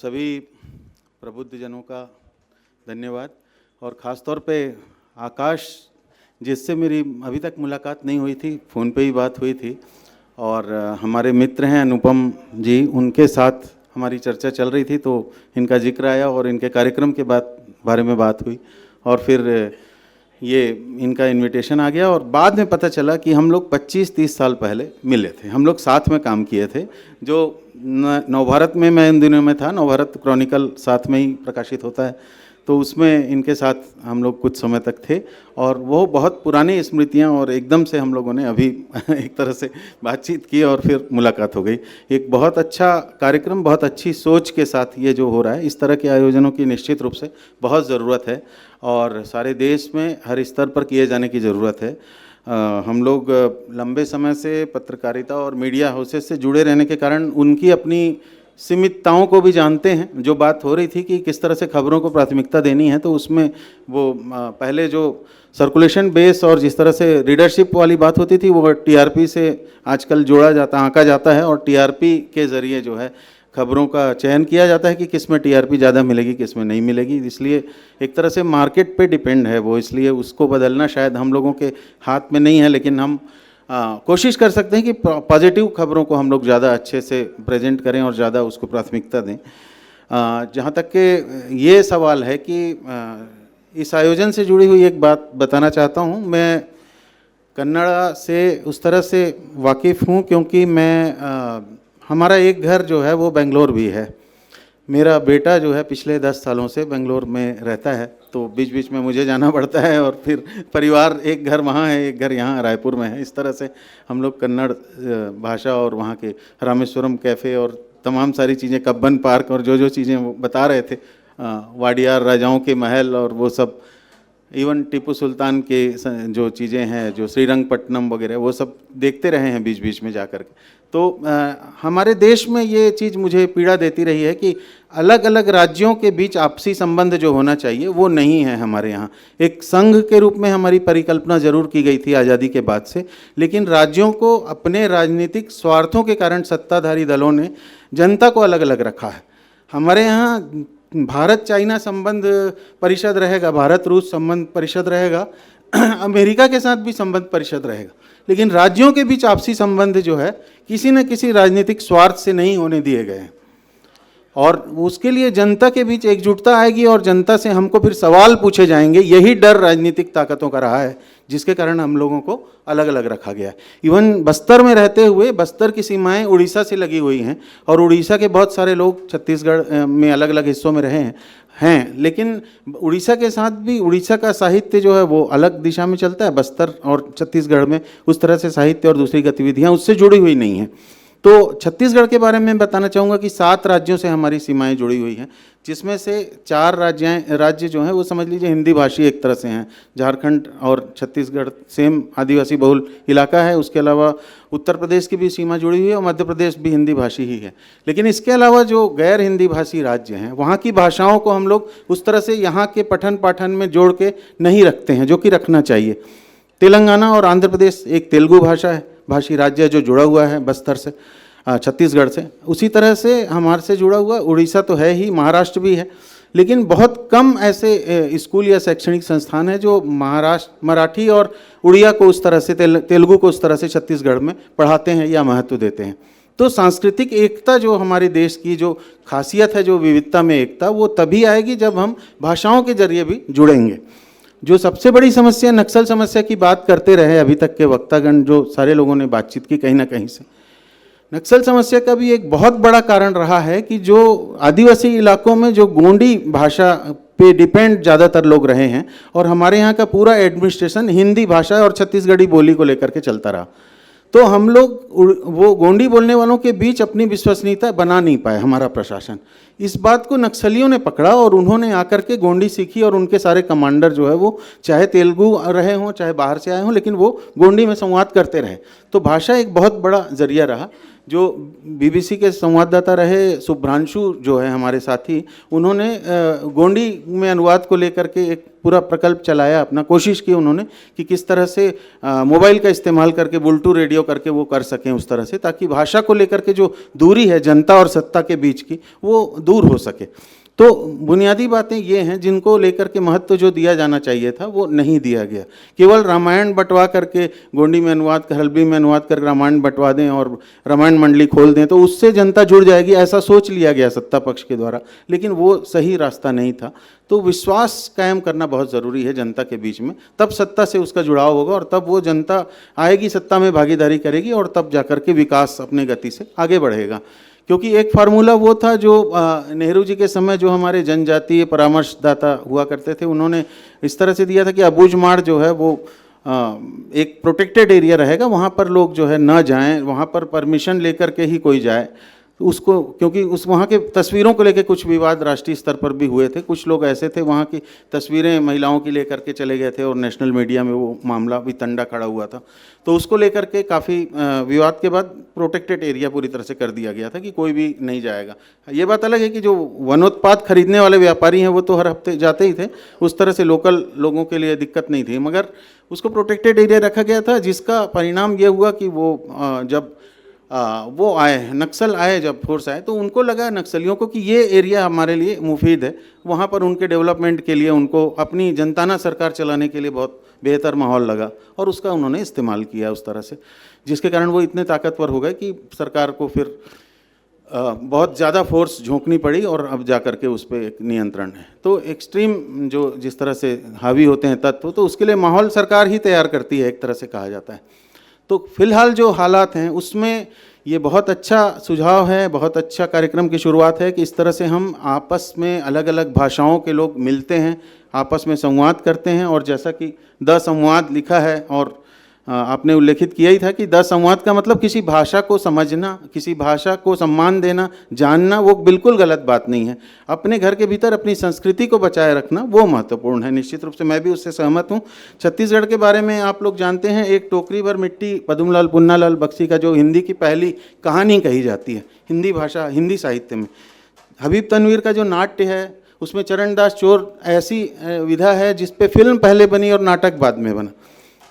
सभी प्रबुद्धजनों का धन्यवाद और ख़ास तौर पे आकाश, जिससे मेरी अभी तक मुलाकात नहीं हुई थी, फ़ोन पे ही बात हुई थी, और हमारे मित्र हैं अनुपम जी, उनके साथ हमारी चर्चा चल रही थी तो इनका जिक्र आया और इनके कार्यक्रम के बारे में बात हुई और फिर ये इनका इनविटेशन आ गया और बाद में पता चला कि हम लोग 25-30 साल पहले मिले थे, हम लोग साथ में काम किए थे। जो नवभारत में मैं इन दिनों में था, नवभारत क्रॉनिकल साथ में ही प्रकाशित होता है, तो उसमें इनके साथ हम लोग कुछ समय तक थे और वो बहुत पुरानी स्मृतियां, और एकदम से हम लोगों ने अभी एक तरह से बातचीत की और फिर मुलाकात हो गई। एक बहुत अच्छा कार्यक्रम, बहुत अच्छी सोच के साथ ये जो हो रहा है, इस तरह के आयोजनों की निश्चित रूप से बहुत ज़रूरत है और सारे देश में हर स्तर पर किए जाने की ज़रूरत है। हम लोग लंबे समय से पत्रकारिता और मीडिया हाउसेस से जुड़े रहने के कारण उनकी अपनी सीमितताओं को भी जानते हैं। जो बात हो रही थी कि किस तरह से खबरों को प्राथमिकता देनी है, तो उसमें वो पहले जो सर्कुलेशन बेस और जिस तरह से रीडरशिप वाली बात होती थी, वो टीआरपी से आजकल जोड़ा जाता, आंका जाता है और टीआरपी के ज़रिए जो है खबरों का चयन किया जाता है कि किस में टीआरपी ज़्यादा मिलेगी, किस में नहीं मिलेगी। इसलिए एक तरह से मार्केट पे डिपेंड है वो, इसलिए उसको बदलना शायद हम लोगों के हाथ में नहीं है, लेकिन हम कोशिश कर सकते हैं कि पॉजिटिव खबरों को हम लोग ज़्यादा अच्छे से प्रेजेंट करें और ज़्यादा उसको प्राथमिकता दें। जहाँ तक कि ये सवाल है कि इस आयोजन से जुड़ी हुई एक बात बताना चाहता हूँ। मैं कन्नड़ा से उस तरह से वाकिफ़ हूँ क्योंकि मैं हमारा एक घर जो है वो बेंगलोर भी है। मेरा बेटा जो है पिछले 10 सालों से बेंगलोर में रहता है, तो बीच बीच में मुझे जाना पड़ता है और फिर परिवार, एक घर वहाँ है, एक घर यहाँ रायपुर में है। इस तरह से हम लोग कन्नड़ भाषा और वहाँ के रामेश्वरम कैफ़े और तमाम सारी चीज़ें, कब्बन पार्क और जो चीज़ें वो बता रहे थे, वाडियार राजाओं के महल और वो सब, इवन टीपू सुल्तान के जो चीज़ें हैं, जो श्रीरंगपट्टनम वगैरह, वो सब देखते रहे हैं बीच बीच में जा कर के। तो हमारे देश में ये चीज़ मुझे पीड़ा देती रही है कि अलग अलग राज्यों के बीच आपसी संबंध जो होना चाहिए वो नहीं है हमारे यहाँ। एक संघ के रूप में हमारी परिकल्पना जरूर की गई थी आज़ादी के बाद से, लेकिन राज्यों को अपने राजनीतिक स्वार्थों के कारण सत्ताधारी दलों ने जनता को अलग अलग रखा है। हमारे यहाँ भारत चाइना संबंध परिषद रहेगा, भारत रूस संबंध परिषद रहेगा, अमेरिका के साथ भी संबंध परिषद रहेगा, लेकिन राज्यों के बीच आपसी संबंध जो है किसी न किसी राजनीतिक स्वार्थ से नहीं होने दिए गए हैं और उसके लिए जनता के बीच एकजुटता आएगी और जनता से हमको फिर सवाल पूछे जाएंगे। यही डर राजनीतिक ताकतों का रहा है जिसके कारण हम लोगों को अलग अलग रखा गया है। इवन बस्तर में रहते हुए, बस्तर की सीमाएं उड़ीसा से लगी हुई हैं और उड़ीसा के बहुत सारे लोग छत्तीसगढ़ में अलग अलग हिस्सों में रहे हैं, लेकिन उड़ीसा के साथ भी उड़ीसा का साहित्य जो है वो अलग दिशा में चलता है। बस्तर और छत्तीसगढ़ में उस तरह से साहित्य और दूसरी गतिविधियाँ उससे जुड़ी हुई नहीं हैं। तो छत्तीसगढ़ के बारे में बताना चाहूँगा कि 7 राज्यों से हमारी सीमाएं जुड़ी हुई हैं, जिसमें से 4 राज्य जो हैं वो समझ लीजिए हिंदी भाषी एक तरह से हैं। झारखंड और छत्तीसगढ़ सेम आदिवासी बहुल इलाका है। उसके अलावा उत्तर प्रदेश की भी सीमा जुड़ी हुई है और मध्य प्रदेश भी हिंदी भाषी ही है। लेकिन इसके अलावा जो गैर हिंदी भाषी राज्य हैं, वहाँ की भाषाओं को हम लोग उस तरह से यहाँ के पठन पाठन में जोड़ के नहीं रखते हैं, जो कि रखना चाहिए। तेलंगाना और आंध्र प्रदेश एक तेलुगु भाषी राज्य है जो जुड़ा हुआ है बस्तर से, छत्तीसगढ़ से। उसी तरह से हमारे से जुड़ा हुआ उड़ीसा तो है ही, महाराष्ट्र भी है, लेकिन बहुत कम ऐसे स्कूल या शैक्षणिक संस्थान है जो मराठी और उड़िया को उस तरह से, तेलुगु को उस तरह से छत्तीसगढ़ में पढ़ाते हैं या महत्व देते हैं। तो सांस्कृतिक एकता जो हमारे देश की जो खासियत है, जो विविधता में एकता, वो तभी आएगी जब हम भाषाओं के जरिए भी जुड़ेंगे। जो सबसे बड़ी समस्या, नक्सल समस्या की बात करते रहे अभी तक के वक्तागण, जो सारे लोगों ने बातचीत की कहीं ना कहीं से, नक्सल समस्या का भी एक बहुत बड़ा कारण रहा है कि जो आदिवासी इलाकों में जो गोंडी भाषा पे डिपेंड ज़्यादातर लोग रहे हैं और हमारे यहाँ का पूरा एडमिनिस्ट्रेशन हिंदी भाषा और छत्तीसगढ़ी बोली को लेकर के चलता रहा, तो हम लोग वो गोंडी बोलने वालों के बीच अपनी विश्वसनीयता बना नहीं पाए। हमारा प्रशासन इस बात को नक्सलियों ने पकड़ा और उन्होंने आकर के गोंडी सीखी और उनके सारे कमांडर जो है वो चाहे तेलुगु रहे हों चाहे बाहर से आए हों, लेकिन वो गोंडी में संवाद करते रहे। तो भाषा एक बहुत बड़ा जरिया रहा। जो बीबीसी के संवाददाता रहे शुभ्रांशु जो है हमारे साथी, उन्होंने गोंडी में अनुवाद को लेकर के एक पूरा प्रकल्प चलाया, अपना कोशिश की उन्होंने कि किस तरह से मोबाइल का इस्तेमाल करके बुलटू रेडियो करके वो कर सकें उस तरह से, ताकि भाषा को लेकर के जो दूरी है जनता और सत्ता के बीच की वो दूर हो सके। तो बुनियादी बातें ये हैं जिनको लेकर के महत्व जो दिया जाना चाहिए था वो नहीं दिया गया। केवल रामायण बंटवा करके गोंडी में अनुवाद कर, हल्बी में अनुवाद कर रामायण बंटवा दें और रामायण मंडली खोल दें तो उससे जनता जुड़ जाएगी, ऐसा सोच लिया गया सत्ता पक्ष के द्वारा, लेकिन वो सही रास्ता नहीं था। तो विश्वास कायम करना बहुत ज़रूरी है जनता के बीच में, तब सत्ता से उसका जुड़ाव होगा और तब वो जनता आएगी, सत्ता में भागीदारी करेगी और तब जाकर के विकास अपने गति से आगे बढ़ेगा। क्योंकि एक फार्मूला वो था जो नेहरू जी के समय जो हमारे जनजातीय परामर्शदाता हुआ करते थे, उन्होंने इस तरह से दिया था कि अबूझमाड़ जो है वो एक प्रोटेक्टेड एरिया रहेगा, वहाँ पर लोग जो है ना जाएं, वहाँ पर परमिशन लेकर के ही कोई जाए। तो उसको, क्योंकि उस वहाँ के तस्वीरों को लेकर कुछ विवाद राष्ट्रीय स्तर पर भी हुए थे, कुछ लोग ऐसे थे वहाँ की तस्वीरें महिलाओं की लेकर के चले गए थे और नेशनल मीडिया में वो मामला भी तंडा खड़ा हुआ था। तो उसको लेकर के काफ़ी विवाद के बाद प्रोटेक्टेड एरिया पूरी तरह से कर दिया गया था कि कोई भी नहीं जाएगा। ये बात अलग है कि जो वनोत्पाद खरीदने वाले व्यापारी हैं वो तो हर हफ्ते जाते ही थे, उस तरह से लोकल लोगों के लिए दिक्कत नहीं थी, मगर उसको प्रोटेक्टेड एरिया रखा गया था, जिसका परिणाम ये हुआ कि वो जब वो आए, नक्सल आए, जब फोर्स आए तो उनको लगा नक्सलियों को कि ये एरिया हमारे लिए मुफीद है, वहाँ पर उनके डेवलपमेंट के लिए, उनको अपनी जनताना सरकार चलाने के लिए बहुत बेहतर माहौल लगा और उसका उन्होंने इस्तेमाल किया उस तरह से, जिसके कारण वो इतने ताकतवर हो गए कि सरकार को फिर बहुत ज़्यादा फोर्स झोंकनी पड़ी और अब जा कर के उस पर एक नियंत्रण है। तो एक्सट्रीम जो जिस तरह से हावी होते हैं तत्व, तो उसके लिए माहौल सरकार ही तैयार करती है, एक तरह से कहा जाता है। तो फिलहाल जो हालात हैं उसमें ये बहुत अच्छा सुझाव है, बहुत अच्छा कार्यक्रम की शुरुआत है कि इस तरह से हम आपस में अलग अलग भाषाओं के लोग मिलते हैं, आपस में संवाद करते हैं। और जैसा कि द संवाद लिखा है और आपने उल्लेखित किया ही था कि द संवाद का मतलब किसी भाषा को समझना, किसी भाषा को सम्मान देना, जानना, वो बिल्कुल गलत बात नहीं है। अपने घर के भीतर अपनी संस्कृति को बचाए रखना वो महत्वपूर्ण है। निश्चित रूप से मैं भी उससे सहमत हूँ। छत्तीसगढ़ के बारे में आप लोग जानते हैं, एक टोकरी भर मिट्टी पद्मलाल पुन्नालाल बख्शी का जो हिंदी की पहली कहानी कही जाती है हिंदी भाषा, हिंदी साहित्य में। हबीब तनवीर का जो नाट्य है उसमें चरणदास चोर ऐसी विधा है जिस पे फिल्म पहले बनी और नाटक बाद में बना।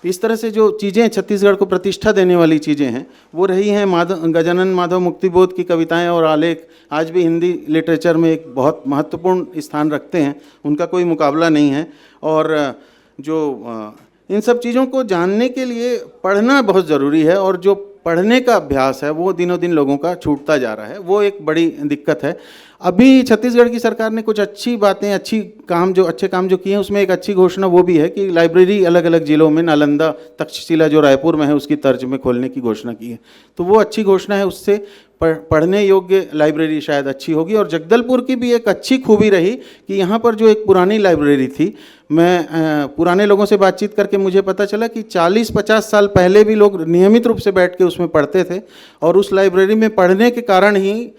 इस तरह से जो चीज़ें छत्तीसगढ़ को प्रतिष्ठा देने वाली चीज़ें हैं वो रही हैं। गजानन माधव मुक्तिबोध की कविताएं और आलेख आज भी हिंदी लिटरेचर में एक बहुत महत्वपूर्ण स्थान रखते हैं, उनका कोई मुकाबला नहीं है। और जो इन सब चीज़ों को जानने के लिए पढ़ना बहुत ज़रूरी है और जो पढ़ने का अभ्यास है वो दिनों दिन लोगों का छूटता जा रहा है, वो एक बड़ी दिक्कत है। अभी छत्तीसगढ़ की सरकार ने कुछ अच्छी बातें, अच्छे काम जो किए हैं उसमें एक अच्छी घोषणा वो भी है कि लाइब्रेरी अलग अलग जिलों में, नालंदा, तक्षशिला जो रायपुर में है उसकी तर्ज में खोलने की घोषणा की है। तो वो अच्छी घोषणा है, उससे पढ़ने योग्य लाइब्रेरी शायद अच्छी होगी। और जगदलपुर की भी एक अच्छी खूबी रही कि यहाँ पर जो एक पुरानी लाइब्रेरी थी, मैं पुराने लोगों से बातचीत करके मुझे पता चला कि 40-50 साल पहले भी लोग नियमित रूप से बैठ के उसमें पढ़ते थे और उस लाइब्रेरी में पढ़ने के कारण ही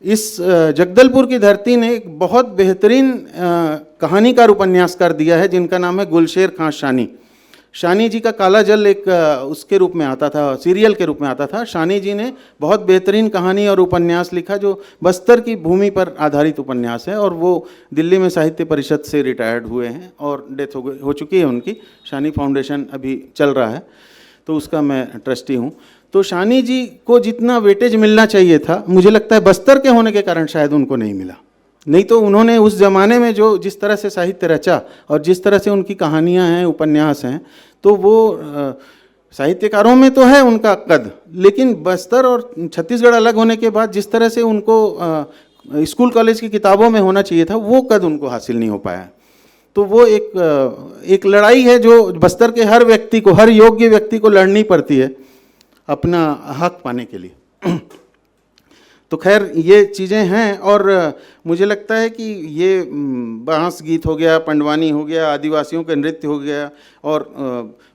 इस जगदलपुर की धरती ने एक बहुत बेहतरीन कहानीकार उपन्यासकार दिया है जिनका नाम है गुलशेर खां शानी। शानी जी का काला जल एक उसके रूप में आता था, सीरियल के रूप में आता था। शानी जी ने बहुत बेहतरीन कहानी और उपन्यास लिखा जो बस्तर की भूमि पर आधारित उपन्यास है और वो दिल्ली में साहित्य परिषद से रिटायर्ड हुए हैं और डेथ हो चुकी है उनकी। शानी फाउंडेशन अभी चल रहा है तो उसका मैं ट्रस्टी हूँ। तो शानी जी को जितना वेटेज मिलना चाहिए था, मुझे लगता है बस्तर के होने के कारण शायद उनको नहीं मिला। नहीं तो उन्होंने उस ज़माने में जो जिस तरह से साहित्य रचा और जिस तरह से उनकी कहानियाँ हैं, उपन्यास हैं, तो वो साहित्यकारों में तो है उनका कद, लेकिन बस्तर और छत्तीसगढ़ अलग होने के बाद जिस तरह से उनको स्कूल कॉलेज की किताबों में होना चाहिए था वो कद उनको हासिल नहीं हो पाया। तो वो एक लड़ाई है जो बस्तर के हर व्यक्ति को, हर योग्य व्यक्ति को लड़नी पड़ती है अपना हक पाने के लिए। तो खैर ये चीज़ें हैं और मुझे लगता है कि ये बांस गीत हो गया, पंडवानी हो गया, आदिवासियों के नृत्य हो गया और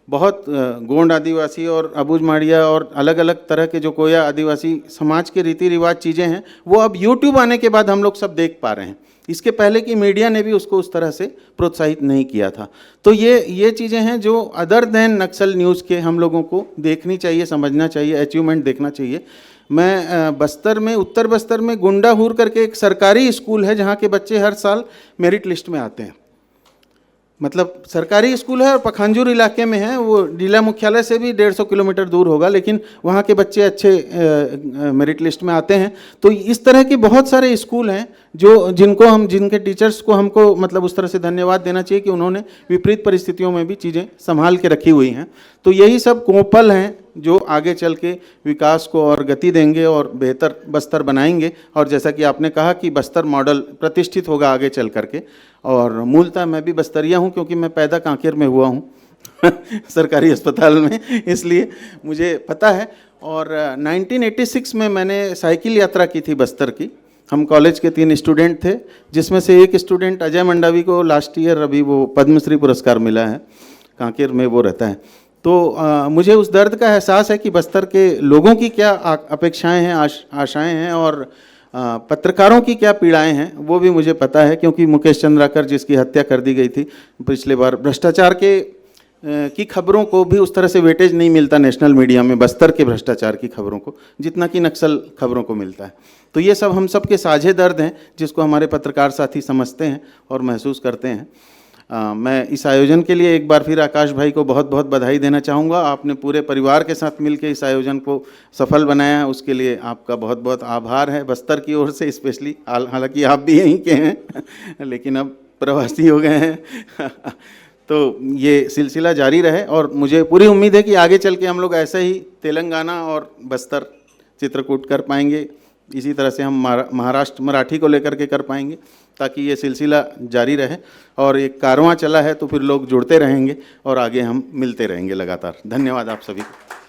बहुत गोंड आदिवासी और अबूझमाड़िया और अलग अलग तरह के जो कोया आदिवासी समाज के रीति रिवाज चीज़ें हैं वो अब यूट्यूब आने के बाद हम लोग सब देख पा रहे हैं। इसके पहले की मीडिया ने भी उसको उस तरह से प्रोत्साहित नहीं किया था। तो ये चीज़ें हैं जो अदर देन नक्सल न्यूज़ के हम लोगों को देखनी चाहिए, समझना चाहिए, अचीवमेंट देखना चाहिए। मैं बस्तर में, उत्तर बस्तर में गुंडाहूर करके एक सरकारी स्कूल है जहाँ के बच्चे हर साल मेरिट लिस्ट में आते हैं। मतलब सरकारी स्कूल है और पखांजूर इलाके में है, वो जिला मुख्यालय से भी 150 किलोमीटर दूर होगा, लेकिन वहाँ के बच्चे अच्छे मेरिट लिस्ट में आते हैं। तो इस तरह के बहुत सारे स्कूल हैं जिनके टीचर्स को हमको मतलब उस तरह से धन्यवाद देना चाहिए कि उन्होंने विपरीत परिस्थितियों में भी चीज़ें संभाल के रखी हुई हैं। तो यही सब कोपल हैं जो आगे चल के विकास को और गति देंगे और बेहतर बस्तर बनाएंगे। और जैसा कि आपने कहा कि बस्तर मॉडल प्रतिष्ठित होगा आगे चल करके। और मूलतः मैं भी बस्तरिया हूँ क्योंकि मैं पैदा कांकेर में हुआ हूँ सरकारी अस्पताल में, इसलिए मुझे पता है। और 1986 में मैंने साइकिल यात्रा की थी बस्तर की। हम कॉलेज के 3 स्टूडेंट थे, जिसमें से एक स्टूडेंट अजय मंडावी को लास्ट ईयर अभी वो पद्मश्री पुरस्कार मिला है, कांकेर में वो रहता है। तो मुझे उस दर्द का एहसास है कि बस्तर के लोगों की क्या अपेक्षाएं हैं, आशाएं हैं और पत्रकारों की क्या पीड़ाएं हैं वो भी मुझे पता है, क्योंकि मुकेश चंद्राकर जिसकी हत्या कर दी गई थी पिछले बार, भ्रष्टाचार की खबरों को भी उस तरह से वेटेज नहीं मिलता नेशनल मीडिया में बस्तर के भ्रष्टाचार की खबरों को, जितना कि नक्सल खबरों को मिलता है। तो ये सब हम सब के साझे दर्द हैं जिसको हमारे पत्रकार साथी समझते हैं और महसूस करते हैं। मैं इस आयोजन के लिए एक बार फिर आकाश भाई को बहुत बहुत बधाई देना चाहूँगा। आपने पूरे परिवार के साथ मिलकर इस आयोजन को सफल बनाया, उसके लिए आपका बहुत बहुत आभार है बस्तर की ओर से स्पेशली। हालांकि आप भी यहीं के हैं लेकिन अब प्रवासी हो गए हैं तो ये सिलसिला जारी रहे और मुझे पूरी उम्मीद है कि आगे चल के हम लोग ऐसे ही तेलंगाना और बस्तर चित्रकूट कर पाएंगे। इसी तरह से हम महाराष्ट्र मराठी को लेकर के कर पाएंगे, ताकि ये सिलसिला जारी रहे और एक कारवां चला है तो फिर लोग जुड़ते रहेंगे और आगे हम मिलते रहेंगे लगातार। धन्यवाद आप सभी को।